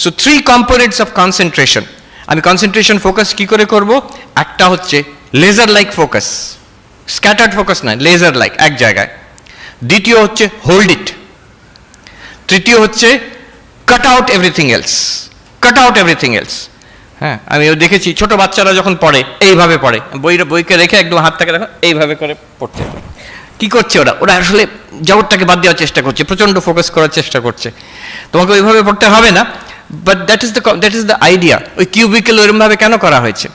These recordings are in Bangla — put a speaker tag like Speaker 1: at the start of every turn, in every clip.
Speaker 1: So 3 components of concentration. আমি কনসেন্ট্রেশন ফোকাস কি করে করব? একটা হচ্ছে laser like focus, scattered focus নয়, লেজার লাইক এক জায়গায়। দ্বিতীয় হচ্ছে হোল্ড ইট। তৃতীয় হচ্ছে cut out everything else, cut out everything else. হ্যাঁ, আমি দেখেছি ছোট বাচ্চারা যখন পড়ে এইভাবে পড়ে, বইকে রেখে একদম হাতটাকে দেখো এইভাবে করে পড়ছে। কি করছে ওরা? ওরা আসলে জগৎটাকে বাদ দেওয়ার চেষ্টা করছে, প্রচণ্ড ফোকাস করার চেষ্টা করছে। তোমাকে ওইভাবে পড়তে হবে না, but that is the idea. ওই কিউবিকেল ওইরকমভাবে কেন করা হয়েছে?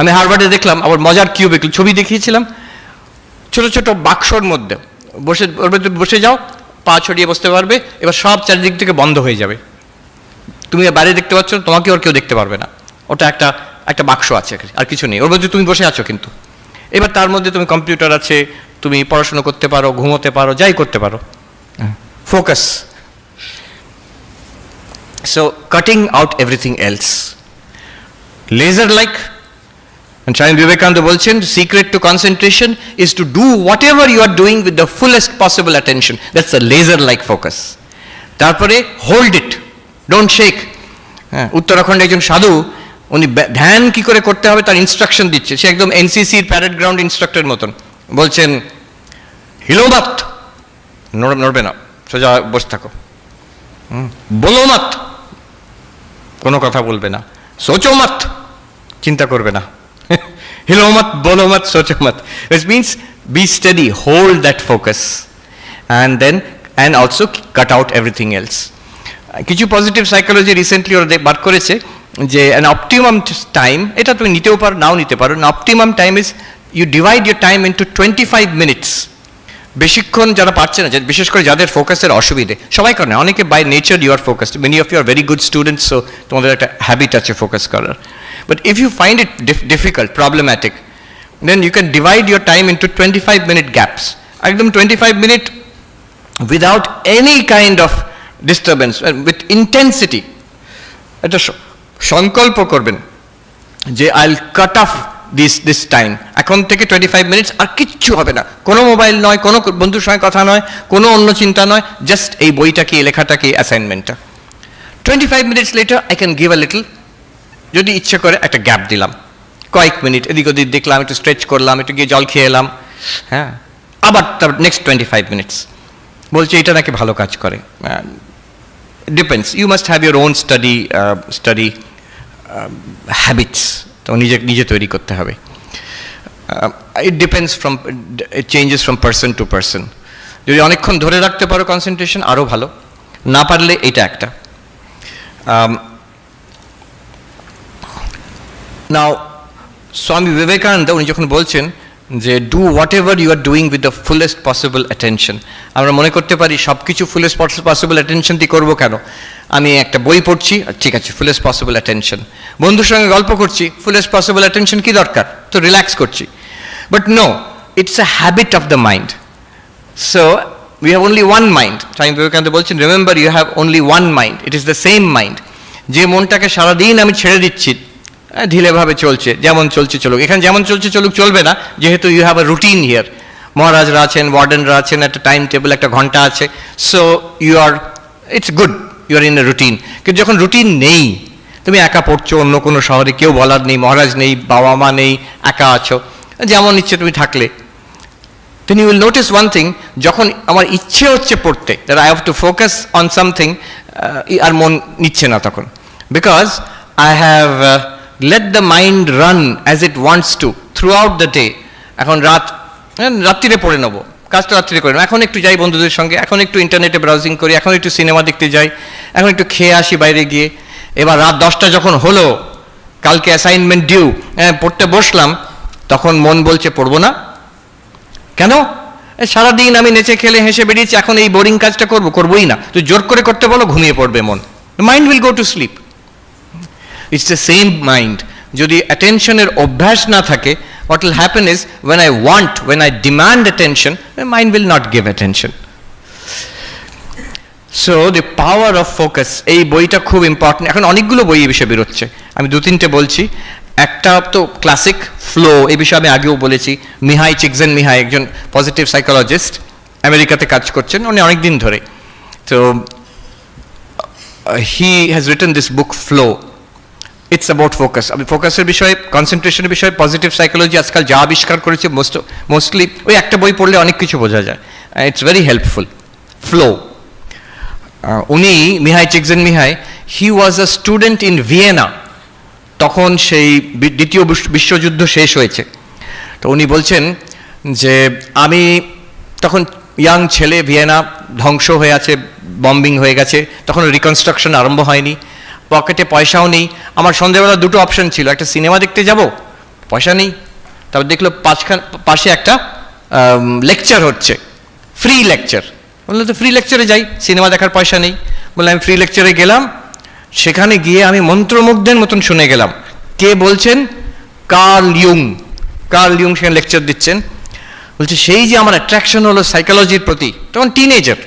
Speaker 1: আমি হারভার্ডে দেখলাম, আবার মজার কিউবিকেল ছবি দেখিয়েছিলাম, ছোট ছোট বাক্সর মধ্যে বসে, ওর মধ্যে বসে যাও, পা ছড়িয়ে বসতে পারবে, এবার সব চারিদিক থেকে বন্ধ হয়ে যাবে, তুমি বাইরে দেখতে পাচ্ছ, তোমাকে ওর কেউ দেখতে পারবে না। ওটা একটা বাক্স আছে, আর কিছু নেই, ওর মধ্যে তুমি বসে আছো কিন্তু। এবার তার মধ্যে তুমি কম্পিউটার আছে, তুমি পড়াশোনা করতে পারো, ঘুমোতে পারো, যাই করতে পারো। Focus. So cutting out everything else, laser like. Swami Vivekananda বলছেন, secret to concentration is to do whatever you are doing with the fullest possible attention, that's the laser like focus. তারপরে হোল্ড ইট, ডোন্ট শেক। হ্যাঁ, উত্তরাখণ্ডে একজন সাধু, উনি ধ্যান কি করে করতে হবে তার ইনস্ট্রাকশন দিচ্ছে, সে একদম এনসিসির প্যারেড গ্রাউন্ড ইনস্ট্রাক্টর মতন। বলছেন, হিলো মাত, নড়বে না, সোজা বসে থাকো। বলো মাত, কোনো কথা বলবে না। সোচো মাত, চিন্তা করবে না। হিলো মাত, বলো মাত, সোচো মাত। Which means be steady, hold that focus, and also cut out everything else. কিছু পজিটিভ সাইকোলজি রিসেন্টলি ওরা বার করেছে যে an optimum time, এটা তুমি নিতেও পারো, নাও নিতে পারো। an optimum time is you divide your time into 25 minutes. বেশিক্ষণ যারা পারছে না, বিশেষ করে যাদের ফোকাসের অসুবিধে, সবাই করে না, অনেকে by nature you are focused, many of you are very good students, so তোমাদের একটা হ্যাবিট আছে ফোকাস করার। But if you find it difficult, problematic, then you can divide your time into 25 minute gaps. একদম 25 minute without any kind of disturbance, with intensity. এটা সংকল্প করবেন যে I will cut off this time, এখন থেকে 25 minutes আর কিচ্ছু হবে না, কোনো মোবাইল নয়, কোনো বন্ধুর সঙ্গে কথা নয়, কোনো অন্য চিন্তা নয়, জাস্ট এই বইটা কি, লেখাটা কি, অ্যাসাইনমেন্টটা। 25 minutes later I can give a little, যদি ইচ্ছে করে একটা গ্যাপ দিলাম, কয়েক মিনিট এদিক ওদিক দেখলাম, একটু স্ট্রেচ করলাম, একটু গিয়ে জল খেয়ে এলাম, হ্যাঁ, আবার তার নেক্সট 25 minutes। বলছে এটা নাকি ভালো কাজ করে। Depends, you must have your own study habits, তো নিজে তৈরি করতে হবে। It depends from, it changes from person to person. যদি অনেকক্ষণ ধরে রাখতে পারো কনসেন্ট্রেশন, আরও ভালো, না পারলে এটা একটা। নাও স্বামী বিবেকানন্দ উনি যখন বলছেন যে do whatever you are doing with the fullest possible attention, আমরা মনে করতে পারি সব কিছু ফুলেস্ট পসিবল অ্যাটেনশন দিয়ে করবো কেন? আমি একটা বই পড়ছি, ঠিক আছে, ফুলেস্ট পসিবল অ্যাটেনশন। বন্ধুর সঙ্গে গল্প করছি, ফুলেস্ট পসিবল অ্যাটেনশন কি দরকার, তো রিল্যাক্স করছি। But no, it's a habit of the mind. So we have only one mind. Swami Vivekananda বলছেন, remember you have only one mind, it is the same mind. যে মনটাকে সারাদিন আমি ছেড়ে দিচ্ছি, ঢিলেভাবে চলছে, যেমন চলছে চলুক, এখানে যেমন চলছে চলুক চলবে না, যেহেতু you have a routine here. মহারাজরা আছেন, ওয়ার্ডেনরা আছেন, একটা টাইম টেবিল, একটা ঘন্টা আছে, so you are, it's good, you are in a routine. কিন্তু যখন রুটিন নেই, তুমি একা পড়ছো, অন্য কোনো শহরে কেউ বলার নেই, মহারাজ নেই, বাবা মা নেই, একা আছো, যেমন ইচ্ছে তুমি থাকলে, then you will notice one thing, যখন আমার ইচ্ছে হচ্ছে পড়তে, that I have to focus on something, আর মন নিচ্ছে না তখন, because I have let the mind run as it wants to throughout the day. এখন রাত্রিরে পড়ে নেবো, কাজটা রাত্রিরে করে নেবো, এখন একটু যাই বন্ধুদের সঙ্গে, এখন একটু ইন্টারনেটে ব্রাউজিং করি, এখন একটু সিনেমা দেখতে যাই, এখন একটু খেয়ে আসি বাইরে গিয়ে। এবার রাত 10টা যখন হলো, কালকে অ্যাসাইনমেন্ট ডিউ, পড়তে বসলাম, তখন মন বলছে পড়বো না। কেন? সারাদিন আমি নেচে খেলে হেসে বেরিয়েছি, এখন এই বোরিং কাজটা করবোই না। তো জোর করে করতে বলো, ঘুমিয়ে পড়বে মন, mind will go to sleep. It's the same mind. যদি অ্যাটেনশনের অভ্যাস না থাকে, what will happen is when I demand attention, the mind will not give attention. So the power of focus, এই বইটা খুব ইম্পর্টেন্ট। এখন অনেকগুলো বই এই বিষয়ে বেরোচ্ছে, আমি 2-3টে বলছি। একটা তো ক্লাসিক ফ্লো, এই বিষয়ে আমি আগেও বলেছি। মিহাই চিকজেনমিহাই একজন পজিটিভ সাইকোলজিস্ট, আমেরিকাতে কাজ করছেন উনি অনেক দিন ধরে। তো he has written this book Flow. It's about focus. আমি ফোকাসের বিষয়ে, কনসেন্ট্রেশনের বিষয়ে পজিটিভ সাইকোলজি আজকাল যা আবিষ্কার করেছে মোস্টলি ওই একটা বই পড়লে অনেক কিছু বোঝা যায়। It's very helpful. ফ্লো, উনি মিহাই চিকজেনমিহাই, হি ওয়াজ আ স্টুডেন্ট ইন ভিয়েনা। তখন সেই দ্বিতীয় বিশ্বযুদ্ধ শেষ হয়েছে। তো উনি বলছেন যে আমি তখন ইয়াং ছেলে, ভিয়েনা ধ্বংস হয়ে আছে, বম্বিং হয়ে গেছে, তখন রিকনস্ট্রাকশন আরম্ভ হয়নি, পকেটে পয়সাও নেই। আমার সন্ধ্যেবেলা দুটো অপশন ছিল, একটা সিনেমা দেখতে যাব, পয়সা নেই, তারপর দেখলো পাশে একটা লেকচার হচ্ছে, ফ্রি লেকচার। বললো তো ফ্রি লেকচারে যাই, সিনেমা দেখার পয়সা নেই। বললাম আমি ফ্রি লেকচারে গেলাম, সেখানে গিয়ে আমি মন্ত্রমুগ্ধের মতন শুনে গেলাম। কে বলছেন? কার্ল ইয়ুং সেখানে লেকচার দিচ্ছেন। বলছে সেই যে আমার অ্যাট্রাকশন হলো সাইকোলজির প্রতি, তখন টিনেজার,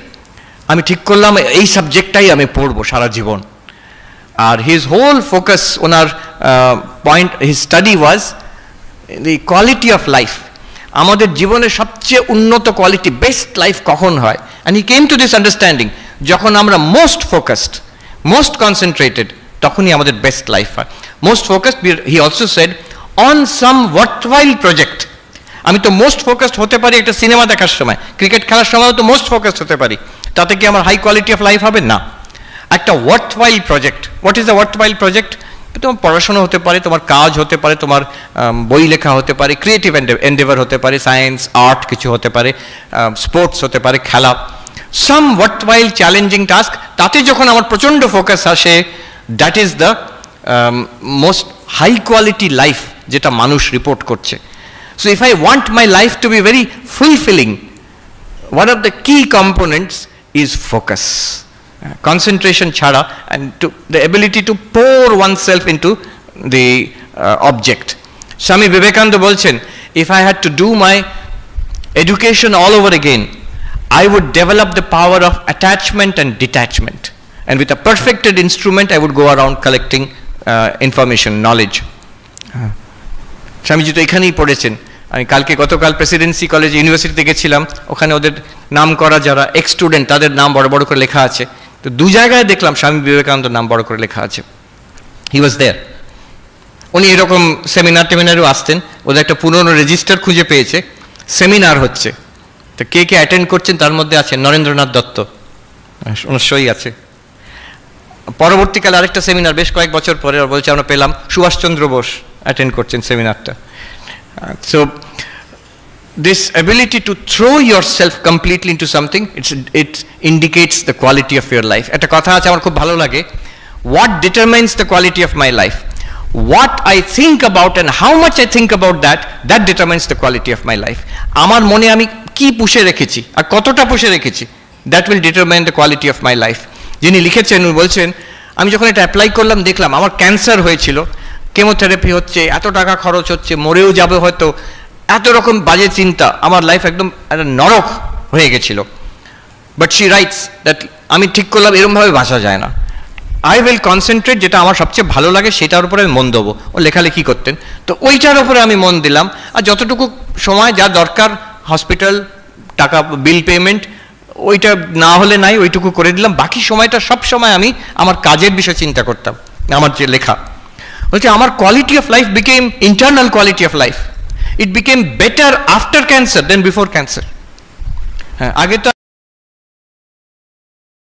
Speaker 1: আমি ঠিক করলাম এই সাবজেক্টটাই আমি পড়বো সারা জীবন। আর হিজ হোল ফোকাস, ওনার point, his study was the quality of life. আমাদের জীবনের সবচেয়ে উন্নত কোয়ালিটি, বেস্ট লাইফ কখন হয়? And he came to this understanding, যখন আমরা মোস্ট ফোকাসড, মোস্ট কনসেন্ট্রেটেড, তখনই আমাদের বেস্ট লাইফ হয়। Most focused, he also said, on some worthwhile project. আমি তো মোস্ট ফোকাসড হতে পারি একটা সিনেমা দেখার সময়, ক্রিকেট খেলার সময়ও তো মোস্ট ফোকাসড হতে পারি, তাতে কি আমার হাই কোয়ালিটি অফ লাইফ হবে? না। একটা worthwhile project. What is the worthwhile project? তোমার পড়াশোনা হতে পারে, তোমার কাজ হতে পারে, তোমার বই লেখা হতে পারে, ক্রিয়েটিভ এন্ডেভার হতে পারে, সায়েন্স আর্ট কিছু হতে পারে, স্পোর্টস হতে পারে, খেলা, সাম ওয়ার্থওয়াইল চ্যালেঞ্জিং টাস্ক। তাতে যখন আমার প্রচণ্ড ফোকাস আসে, that is the most high quality life, যেটা মানুষ রিপোর্ট করছে। So if I want my life to be very fulfilling, one of the key components is focus, concentration chhada, and the ability to pour oneself into the object. Swami Vivekananda bolchen, if I had to do my education all over again, I would develop the power of attachment and detachment, and with a perfected instrument I would go around collecting information, knowledge. Swamiji তো এখানেই পড়েছেন। আমি গতকাল প্রেসিডেন্সি কলেজ ইউনিভার্সিটিতে গেছিলাম, ওখানে ওদের নাম করা যারা এক্স স্টুডেন্ট, তাদের নাম বড় বড় করে লেখা আছে। তো দু জায়গায় দেখলাম স্বামী বিবেকানন্দের নাম বড় করে লেখা আছে। হি ওয়াজ দেয়ার। উনি এরকম সেমিনারেও আসতেন। ওদের একটা পুরনো রেজিস্টার খুঁজে পেয়েছে, সেমিনার হচ্ছে, তো কে কে অ্যাটেন্ড করছেন তার মধ্যে আছেন নরেন্দ্রনাথ দত্ত, ওনার সই আছে। পরবর্তীকালে আরেকটা সেমিনার বেশ কয়েক বছর পরে বলছে আমরা পেলাম সুভাষচন্দ্র বোস অ্যাটেন্ড করছেন সেমিনারটা। So this ability to throw yourself completely into something, it indicates the quality of your life. একটা কথা আছে আমার খুব ভালো লাগে, what determines the quality of my life? What I think about and how much I think about that determines the quality of my life. আমার মনে আমি কি পুষে রেখেছি আর কতটা পুষে রেখেছি, that will determine the quality of my life. যিনি লিখেছেন উনি বলছেন, আমি যখন এটা অ্যাপ্লাই করলাম দেখলাম আমার ক্যান্সার হয়েছিল, কেমোথেরাপি হচ্ছে, এত টাকা খরচ হচ্ছে, মরেও যাবে হয়তো, এত রকম বাজে চিন্তা, আমার লাইফ একদম একটা নরক হয়ে গেছিল। বাট শি রাইটস দ্যাট আমি ঠিক করলাম এরকমভাবে বাঁচা যায় না, আই উইল কনসেন্ট্রেট, যেটা আমার সবচেয়ে ভালো লাগে সেটার উপরে আমি মন দেবো। ও লেখালেখি করতেন, তো ওইটার উপরে আমি মন দিলাম, আর যতটুকু সময় যা দরকার, হসপিটাল টাকা, বিল পেমেন্ট, ওইটা না হলে নাই, ওইটুকু করে দিলাম। বাকি সময়টা সব সময় আমি আমার কাজের বিষয়ে চিন্তা করতাম, আমার যে লেখা। বলছে আমার quality of life became internal quality of life, it became better after cancer then before cancer. হ্যাঁ, আগে তো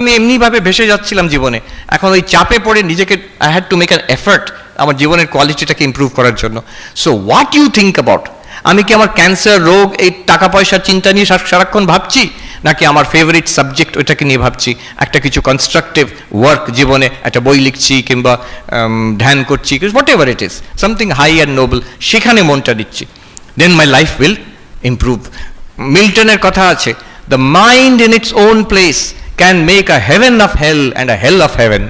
Speaker 1: আমি এমনিভাবে ভেসে যাচ্ছিলাম জীবনে, এখন ওই চাপে পড়ে নিজেকে I had to make an effort আমার জীবনের কোয়ালিটিটাকে ইমপ্রুভ করার জন্য। So what you think about, আমি কি আমার ক্যান্সার, রোগ, এই টাকা পয়সার চিন্তা নিয়ে সারাক্ষণ ভাবছি, নাকি আমার ফেভারিট সাবজেক্ট ওইটাকে নিয়ে ভাবছি, একটা কিছু কনস্ট্রাকটিভ ওয়ার্ক জীবনে, একটা বই লিখছি কিংবা ধ্যান করছি, whatever it is, something high and noble, সেখানে মনটা দিচ্ছি, then my life will improve. মিল্টনের কথা আছে, the mind in its own place can make a heaven of hell and a hell of heaven.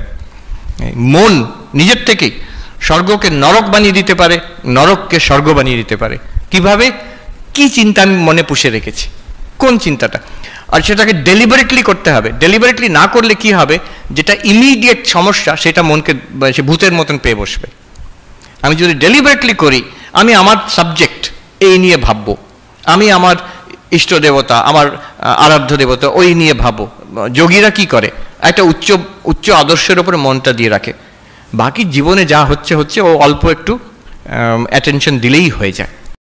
Speaker 1: মন নিজের থেকেই স্বর্গকে নরক বানিয়ে দিতে পারে, নরককে স্বর্গ বানিয়ে দিতে পারে। কিভাবে? কি চিন্তা আমি মনে পুষে রেখেছি, কোন চিন্তাটা, আর সেটাকে ডেলিবারেটলি করতে হবে। ডেলিবারেটলি না করলে কি হবে, যেটা ইমিডিয়েট সমস্যা সেটা মনকে সে ভূতের মতন পেয়ে বসবে। আমি যদি ডেলিবারেটলি করি, আমি আমার সাবজেক্ট এই নিয়ে ভাববো, আমি আমার ইষ্ট দেবতা, আমার আরাধ্য দেবতা, ওই নিয়ে ভাবো। যোগীরা কি করে, একটা উচ্চ আদর্শের ওপরে মনটা দিয়ে রাখে, বাকি জীবনে যা হচ্ছে ও অল্প একটু অ্যাটেনশন দিলেই হয়ে যায়।